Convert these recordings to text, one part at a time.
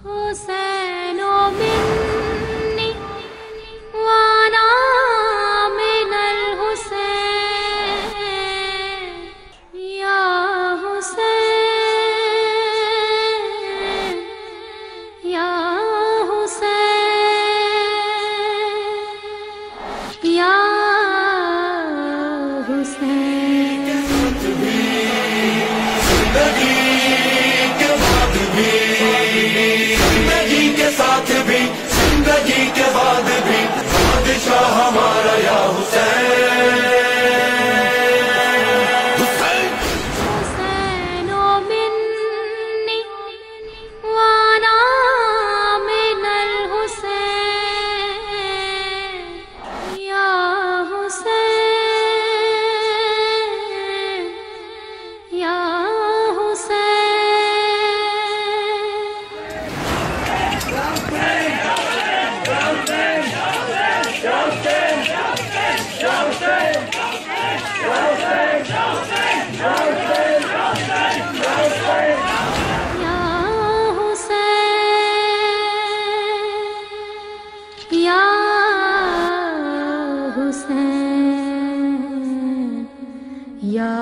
हुसैन मिन्नी वाना मिनल हुसैन या हुसैन या हुसैन या हुसैन। जिंदगी के साथ भी जिंदगी के बाद भी बादशाह हमारा या हुसैन। हुसैन मिन्नी वाना मिनल हुसैन या हुसैन या हुसैन। या हुसैन या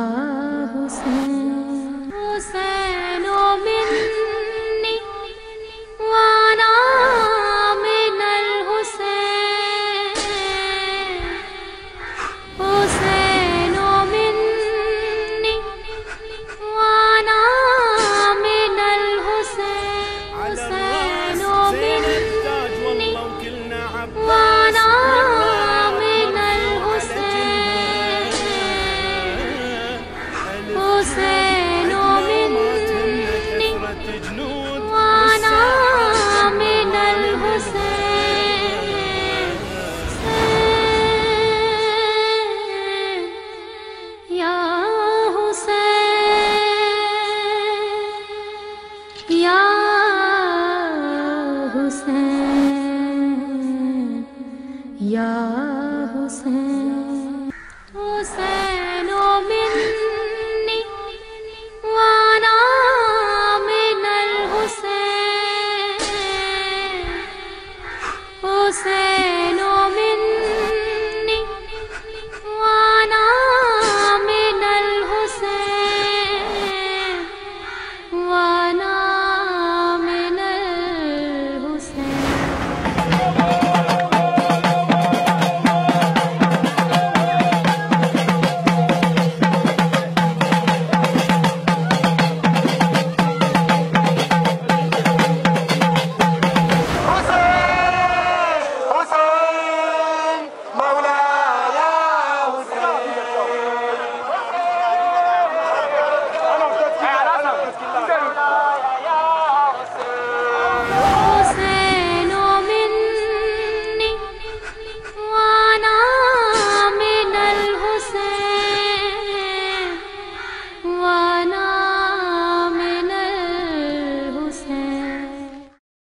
हुसैन। हुसैन मिन्नी वाना मिनल हुसैन हुसैन मिन्नी वाना मिनल हुसैन हुसैन मिन्नी वाना मिनल हुसैन हुसैन मिन्नी वाना मिनल हुसैन या हुसैन या हुसैन या हुसैन। हुसैन मिन्नी वाना मिनल हुसैन हुसैन